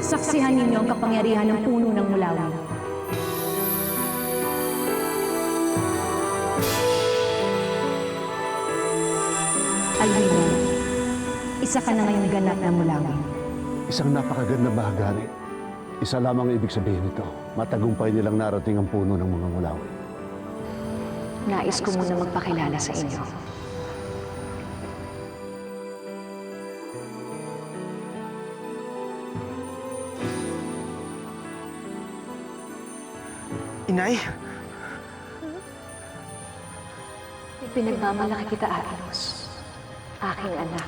Saksihan ninyo ang kapangyarihan ng puno ng Mulawi. Alwina, isa ka na ngayong ganap na Mulawi. Isang napakagandang bahagari. Isa lamang ang ibig sabihin nito. Matagumpay nilang narating ang puno ng mga Mulawi. Nais ko muna magpakilala sa inyo. Inay? Pinagmamalaki kita, Aenos. Aking anak.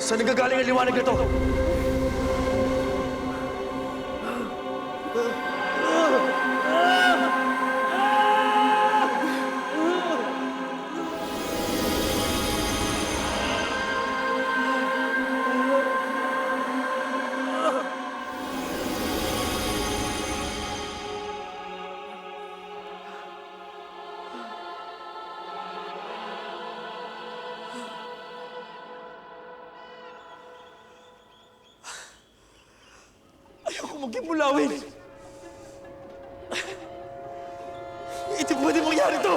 Saan nagagaling ang liwanag na to? Ayoko maging Mulawin! Hindi pwede mangyari to!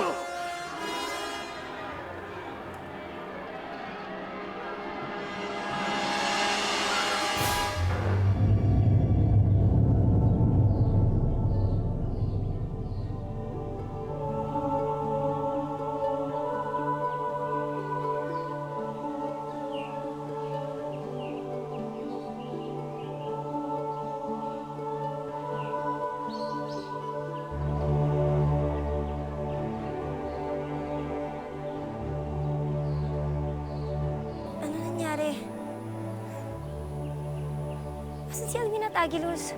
Asan si Alwina at Agilus?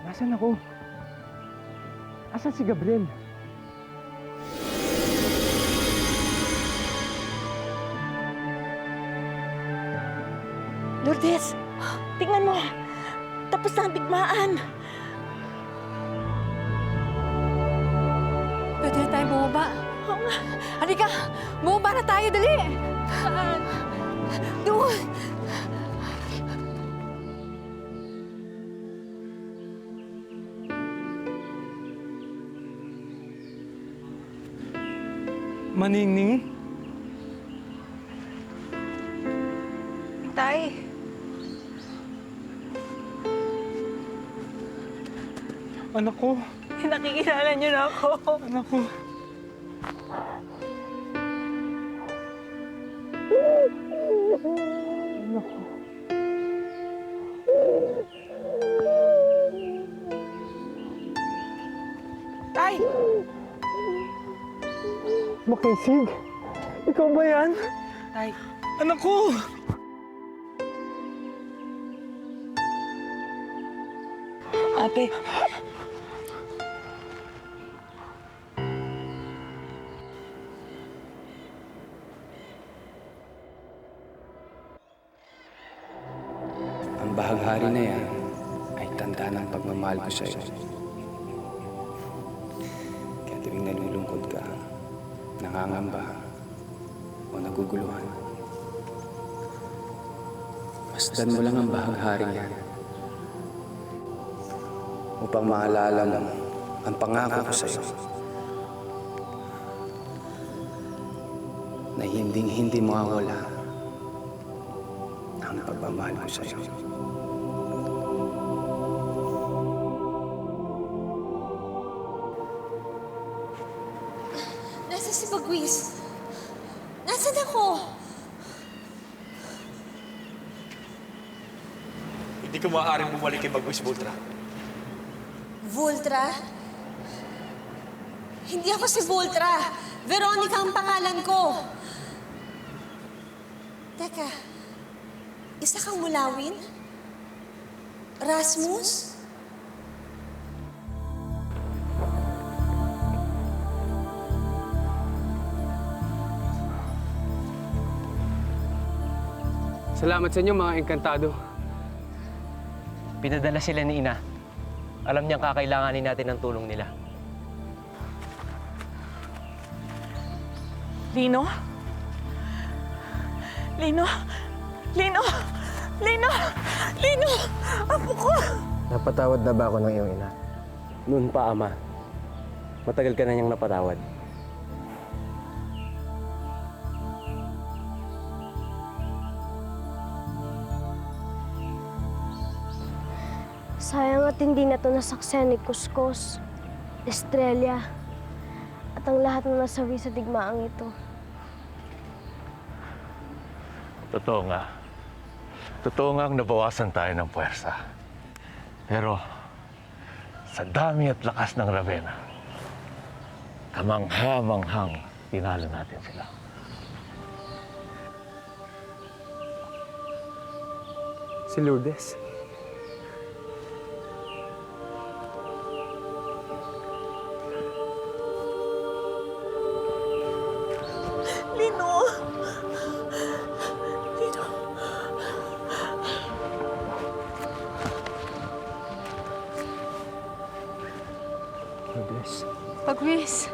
Nasaan ako? Asan si Gabriel? Lourdes, tingnan mo. Tapos na ang digmaan. Pwede na tayo bumaba. Oo nga. Halika! Bumaba na tayo, dali! Saan? Doon. Maningning? Tay. Anak ko. Nakikilala niyo na ako. Anak ko. Anak ko. Tay! Makisig? Ikaw ba yan? Tay. Anak ko! Ate. Ang bahaghari na yan ay tanda ng pagmamahal ko sa'yo. Kaya tuwing nalulungkot ka, nangangamba, o naguguluhan, masdan mo lang ang bahaghari yan upang maalala mo ang pangako ko sa'yo. na hinding-hindi mawawala ang pagmamahal ko sa'yo. Nasaan si Bagwis? Nasaan ako? Hindi ka maaaring bumalik kay Bagwis Voltra. Voltra? Hindi ako si Voltra. Veronica ang pangalan ko. Teka, isa kang mulawin? Rasmus? Salamat sa inyo, mga engkantado. Pinadala sila ni Ina. Alam niyang kakailanganin natin ng tulong nila. Lino? Lino? Lino? Lino? Lino! Apo ko! Napatawad na ba ako ng iyong ina? Noon pa, Ama. Matagal ka na niyang napatawad. Sayang at hindi na ito nasaksayan ni Kuskus, Estrella, at ang lahat na nasawi sa digmaang ito. Totoo nga. Totoo nga ang nabawasan tayo ng puwersa. Pero sa dami at lakas ng Ravenna, kamangha-manghang tinalo natin sila. Si Lourdes. Lino! Lino! Lourdes. Bagwis.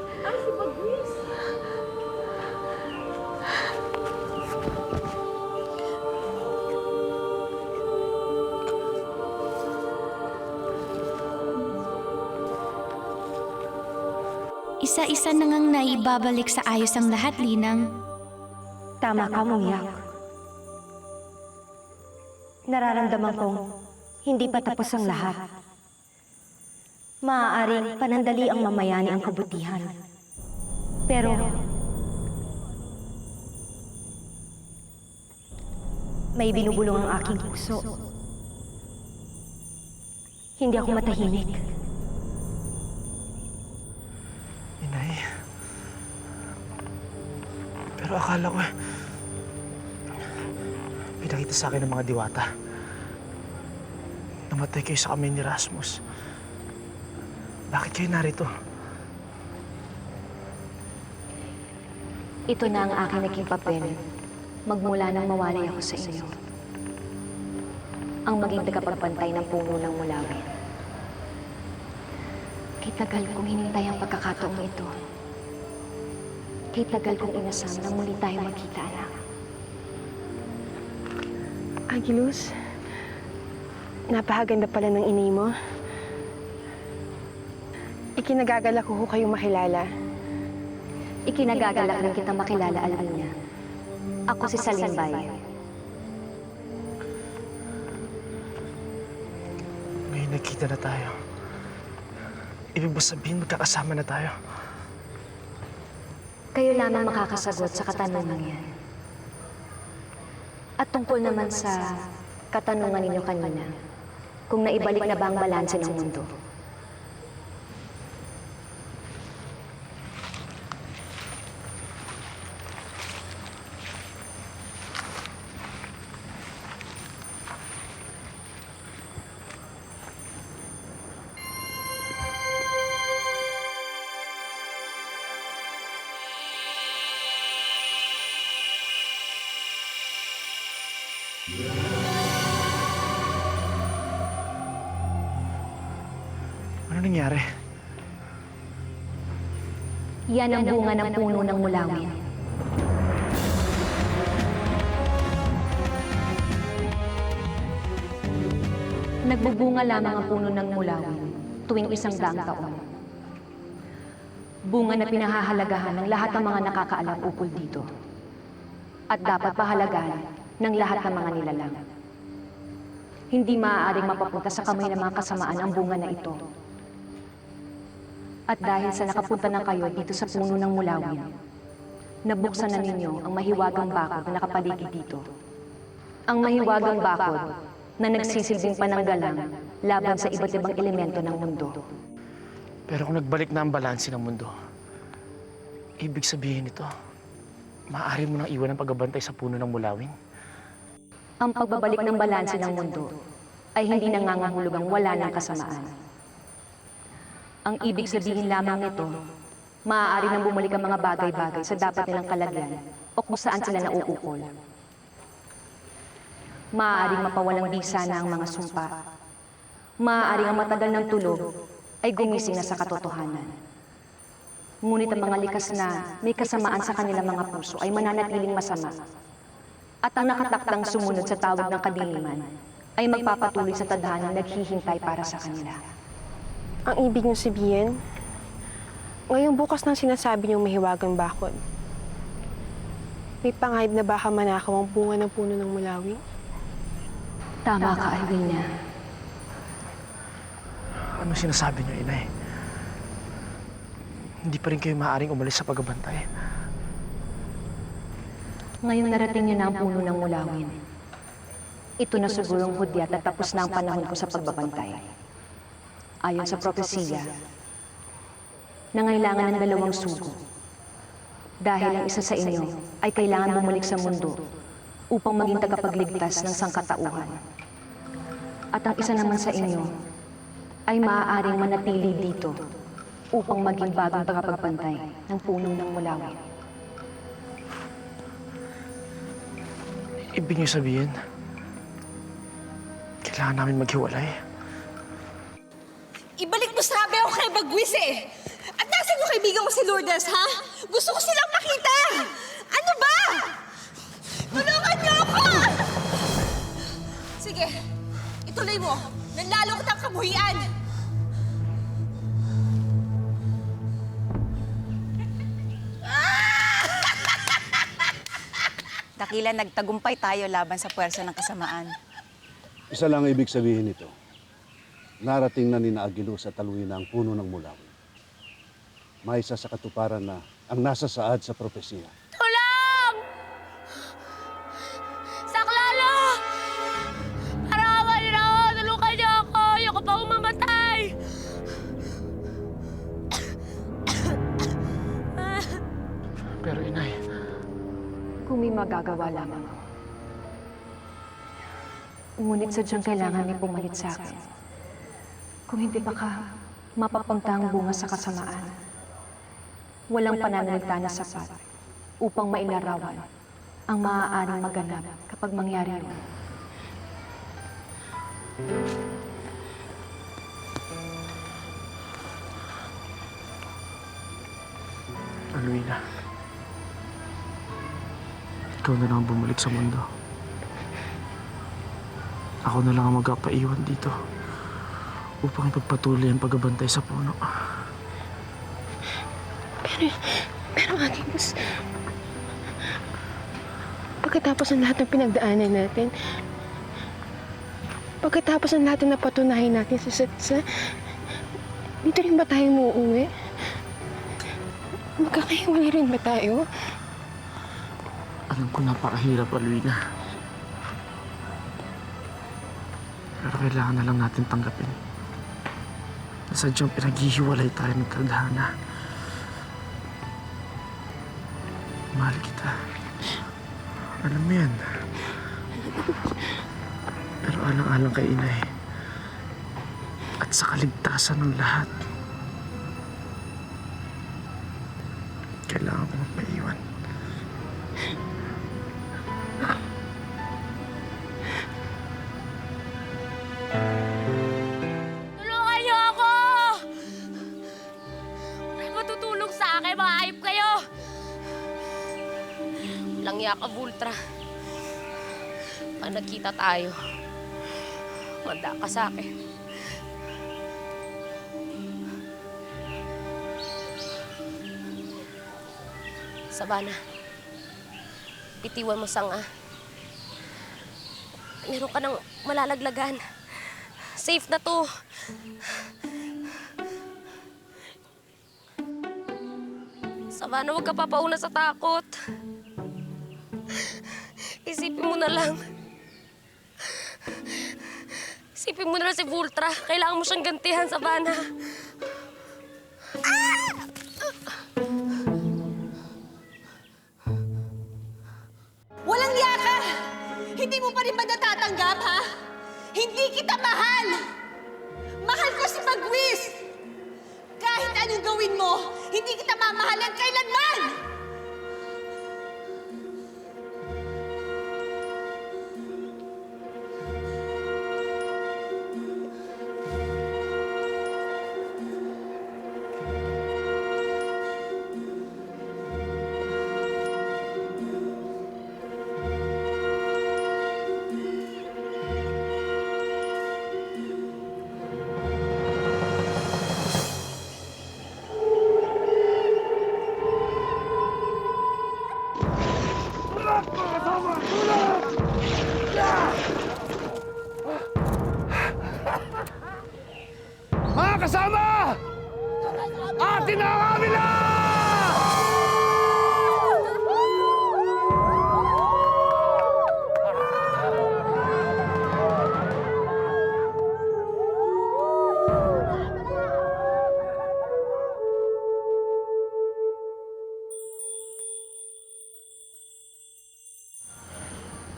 Isa-isa na ngang naibabalik sa ayos ang lahat, Linang. Tama ka, Mungyak. Nararamdaman kong hindi pa tapos ang lahat. Maaaring panandali ang mamayani ang kabutihan. Pero may binubulong ang aking puso. Hindi ako matahimik. Inay. Pero akala ko, pinakita sa akin ng mga diwata. Namatay kayo sa kamay ni Rasmus. Bakit kayo narito? Ito na ang aking naging papel magmula nang mawalay ako sa inyo. Ang maging tagapagpantay ng puno ng mulawin. Kitagal kong hinintay ang pagkakataong ito. Kitagal kong inasam na muli tayo magkita, anak. Angelus, napakaganda pala ng inay mo. Ikinagagalak ko kayong makilala. Ikinagagalak rin kitang makilala, Alvina. Ako si Salimbay. Ngayon nagkita na tayo. Ibig ba sabihin magkakasama na tayo? Kayo lamang makakasagot sa katanungan yan. At tungkol naman sa katanungan ninyo kanina, kung naibalik na ba ang balanse ng mundo. Ano nangyari? Yan ang bunga ng puno ng mulawin. Nagbubunga lamang ang puno ng mulawin tuwing 100 taon. Bunga na pinahahalagahan ng lahat ng mga nakakaalam ukol dito. at dapat pahalagaan ng lahat ng mga nilalang. Hindi maaaring mapapunta sa kamay ng mga kasamaan ang bunga na ito. At dahil sa nakapunta na kayo dito sa puno ng mulawin, nabuksan na ninyo ang mahiwagang bakod na nakapaligid dito. Ang mahiwagang bakod na nagsisilbing pananggalang laban sa iba't ibang elemento ng mundo. Pero kung nagbalik na ang balanse ng mundo, ibig sabihin nito, maaari mo nang iwan ang pagbabantay sa puno ng mulawin. Ang pagbabalik ng balanse ng mundo ay hindi nangangahulugang wala ng kasamaan. Ang ibig sabihin lamang nito, maaari nang bumalik ang mga bagay-bagay sa dapat nilang kalagyan o kung saan sila nauukol. Maaaring mapawalang bisa na ang mga sumpa. Maaaring ang matagal ng tulog ay gumising na sa katotohanan. Ngunit ang mga likas na may kasamaan sa kanilang mga puso ay mananatiling masama. At ang nakatakdang sumunod sa tawag ng kadiliman ay magpapatuloy sa tadhanang naghihintay para sa kanila. Ang ibig niyong sabihin, ngayong bukas ng sinasabi niyong mahiwagang bakod, may pangahib na baka manakaw ang bunga ng puno ng mulawin? Tama ka, Alwina. Ano sinasabi niyo, Inay? Hindi pa rin kayo maaaring umalis sa pagbabantay. Ngayong narating niyo na ang puno ng mulawin, ito na sigurong hudyat at tapos na ang panahon ko sa pagbabantay. Ayon sa propesiya, nangailangan ng dalawang sugo. Dahil ang isa sa inyo ay kailangan bumalik sa mundo upang maging tagapagligtas ng sangkatauhan. At ang isa naman sa inyo ay maaaring manatili dito upang maging bagong tagapagbantay ng puno ng mulawin. Ibig niyo sabihin, kailangan namin maghiwalay. Ibalik mo sabi ako kay Bagwis eh! At nasan yung kaibigan ko si Lourdes, ha? Gusto ko silang makita! Ano ba? Tulungan niyo ako! Sige, ituloy mo. Nanlalo kitang kabuhian! Dakila nagtagumpay tayo laban sa puwersa ng kasamaan. Isa lang ang ibig sabihin nito. Narating na ni Aguilo sa taluin na ang puno ng mulawin. May isa sa katuparan na ang nasa saad sa propesiya. Tulong! Saklalo! Arawan na ako! Tulungan niyo ako! Ayoko pa umamatay! Pero, Inay, Kung may magagawa lamang. Ngunit sadyang kailangan niya pumalit sa akin. Kung hindi baka mapapunta ang bunga sa kasamaan. Walang pananalita na sapat upang mailarawan ang maaaring maganap kapag mangyari yun. Alwina, ikaw na lang ang bumalik sa mundo. Ako na lang ang magpapaiwan dito upang ipagpatuloy ang pagbabantay sa puno. Pero Agnes, pagkatapos ng lahat ng pinagdaanan natin, pagkatapos ng lahat ng napatunayan natin sa dito rin ba tayo muuwi? Magkakahiwalay rin ba tayo? Alam ko napakahirap, Alwina. Pero kailangan na lang natin tanggapin na sadyang pinaghihiwalay tayo ng tadhana. Mahal kita. Alam mo yan. Pero alang-alang kay Inay at sa kaligtasan ng lahat, kailangan ko magpaiwan. Tulungan niyo ako! Wala matutulong sa akin, mga ayop kayo! Walang yakap, Ultra. Pag nagkita tayo, manda ka sa akin. Sabana, bitiwan mo, Sanga. Meron ka ng malalaglagan. Safe na to. Savannah, huwag ka papauna sa takot. Isipin mo na lang. Isipin mo na lang si Voltra. Kailangan mo siyang gantihan, Savannah. Walang yaka! Hindi mo pa rin ba natatanggap, ha? Hindi kita mahal! Mahal ko si Bagwis! Kahit anong gawin mo, hindi kita mamahalan kailanman! Mga kasama! Atin na ang kabila!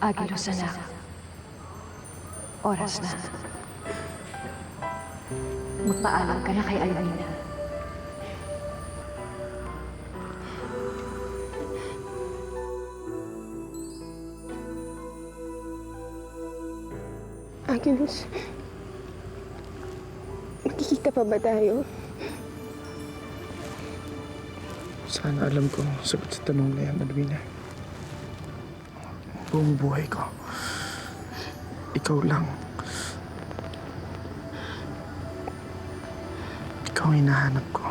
Agilos, anak. Oras na. Magpaalam ka na kay Alvina. Agnes, magkikita pa ba tayo? Sana alam ko ang sagot sa tanong na yan, Alvina. Buong buhay ko, ikaw lang. Ikaw ang hinahanap ko.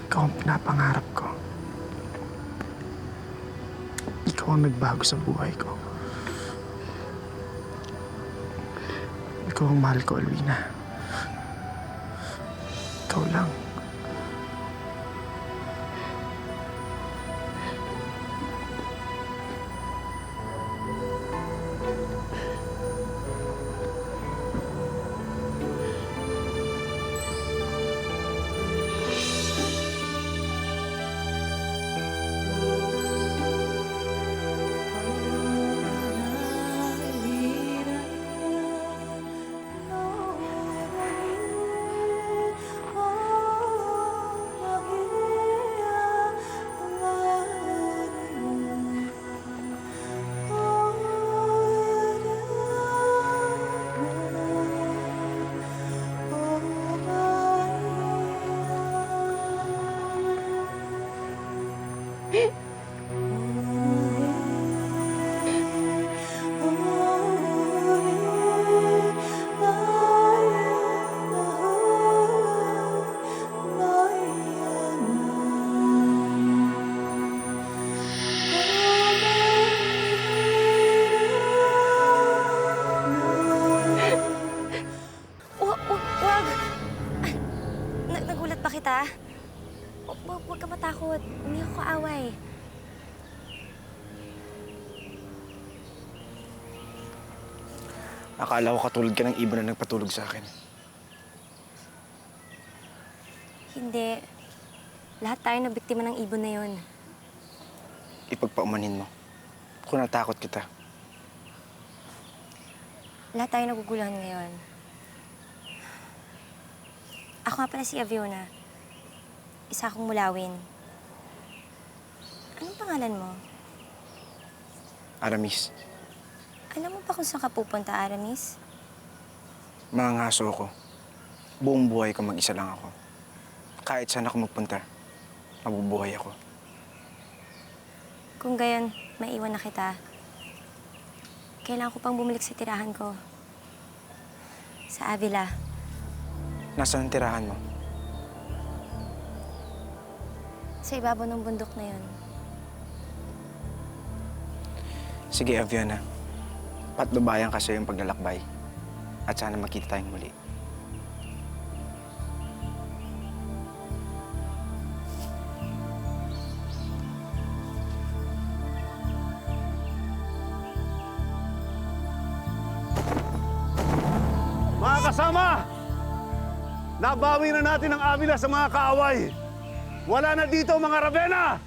Ikaw ang pinapangarap ko. Ikaw ang nagbago sa buhay ko. Ikaw ang mahal ko, Alvina. Ikaw lang. Nagulat ba kita? Huwag ka matakot. Hindi ako kaaway. Akala ko katulad ka ng ibon na nagpatulog sa akin. Hindi. Lahat tayo na biktima ng ibon na yun. Ipagpaumanin mo. Kung natakot kita. Lahat tayo naguguluhan ngayon. Ako nga pala si Aviona. Isa akong mulawin. Anong pangalan mo? Aramis, Alam mo ba kung saan ka pupunta, Aramis? mga ngaso ko. Buong buhay ko mag-isa lang ako. Kahit saan ako magpunta, mabubuhay ako. Kung gayon, maiwan na kita. Kailangan ko pang bumalik sa tirahan ko. Sa Avila. Nasaan ang tirahan mo? Sa ibabaw ng bundok na yun. Sige, Aviana. Patnubayan ka sa iyong paglalakbay. At sana makita tayong muli. Mga kasama! Nabawi na natin ang Avila sa mga kaaway. Wala na dito mga Ravenna!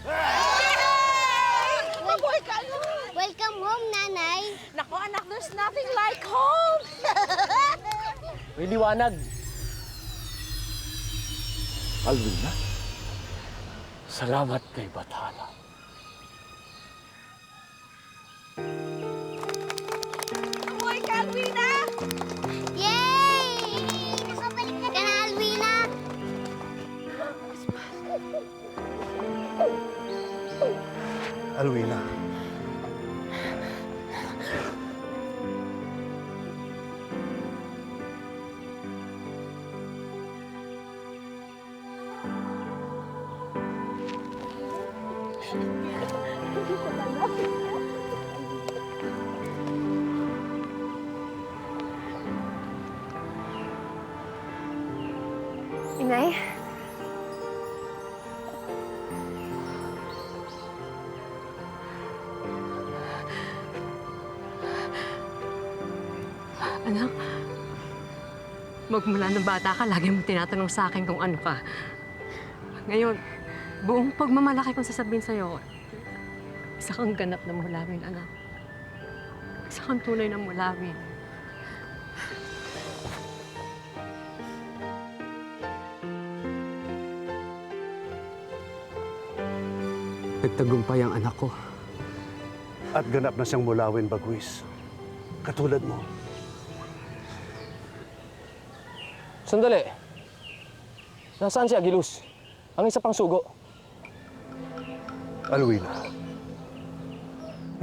Welcome home, Nanay. Naku, anak, there's nothing like home. May liwanag. Alvina, salamat kay Bathala. Hoy, Calvina! Yay! Nakabalik na ka na, Alwina. Alwina. Inay? Anak, magmula ng bata ka, lagi mo tinatanong sa akin kung ano ka. Ngayon, buong pagmamalaki kong sasabihin sa'yo, isa kang ganap na mulawin, anak. Isa kang tunay na mulawin. Nagtagumpay ang anak ko. At ganap na siyang mulawin, Bagwis. Katulad mo. Sandali. Nasaan si Agilus? Ang isa pang sugo. Alwina.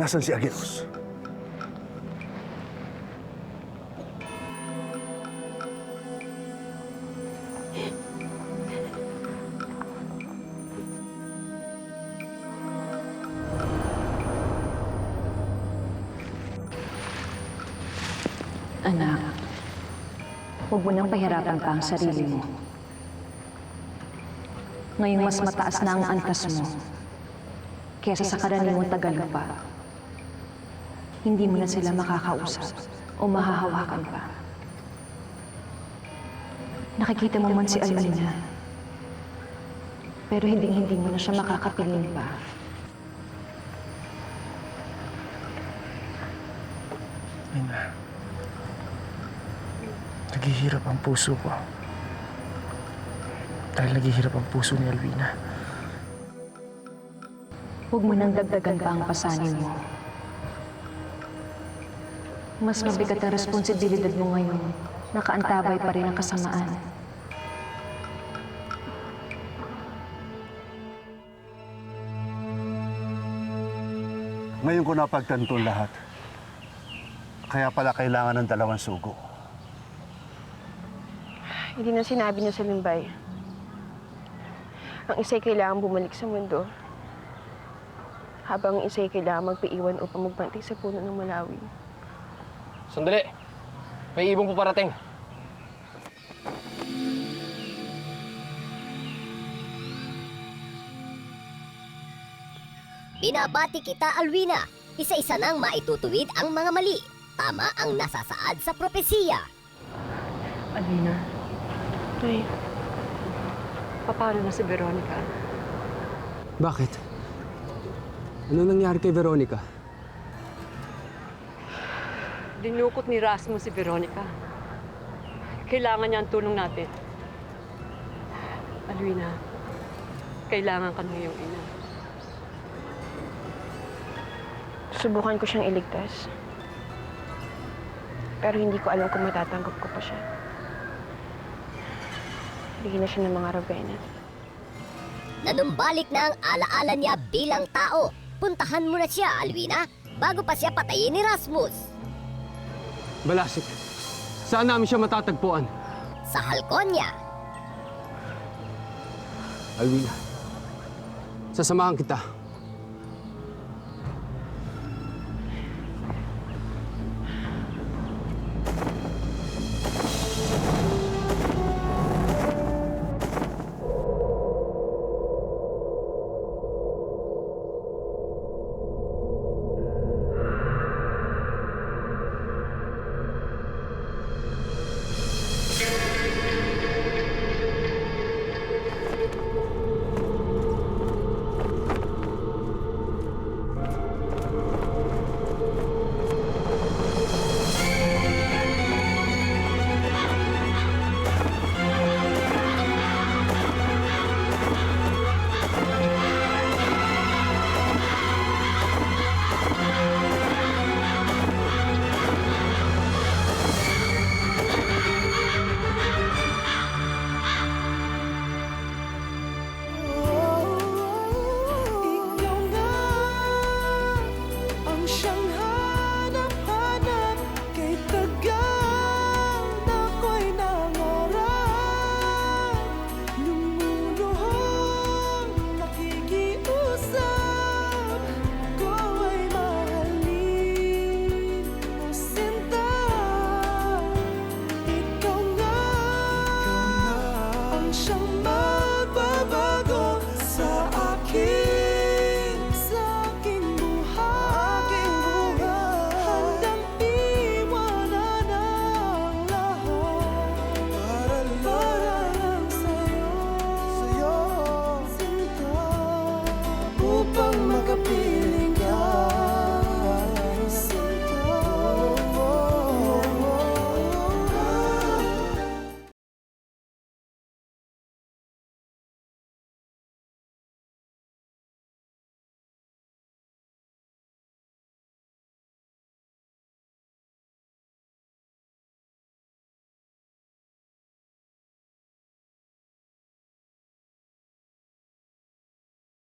Nasaan si Agilus? Anak, huwag mo nang pahirapan pa ang sarili mo. Ngayong mas mataas na ang antas mo kesa sa karaniwang Tagalupa. Hindi mo na sila makakausap o mahahawakan pa. Nakikita mo man si Alwina, pero hindi mo na siya makakapiling pa. Ina, naghihirap ang puso ko. Dahil naghihirap ang puso ni Alvina. Huwag mo nang dagdagan pa ang pasanin mo. Mas mabigat ang responsibilidad mo ngayon. Nakaantabay pa rin ang kasamaan. Ngayon ko napagtanto lahat. Kaya pala kailangan ng dalawang sugo. Hindi na sinabi niya sa Limbay. Ang isa'y kailangan bumalik sa mundo. Habang ang isa'y kailangan magpaiwan upang magbantay sa puno ng Malawi. Sandali. May ibong paparating. Binabati kita, Alwina. Isa-isa nang maitutuwid ang mga mali. Tama ang nasasaad sa propesiya. Alvina, Ay, paano na si Veronica? Bakit? Ano nangyari kay Veronica? Dinukot ni Rasmus si Veronica. Kailangan niya ang tulong natin. Alvina, kailangan ka ng iyong ina. subukan ko siyang iligtas. Pero hindi ko alam kung matatanggap ko pa siya. Bigyan na siya ng mga Ravenna. Nanumbalik na ang alaala niya bilang tao. Puntahan mo na siya, Alwina, bago pa siya patayin ni Rasmus. Balasik, saan namin siya matatagpuan? Sa Halconia. Alwina, sasamahan kita.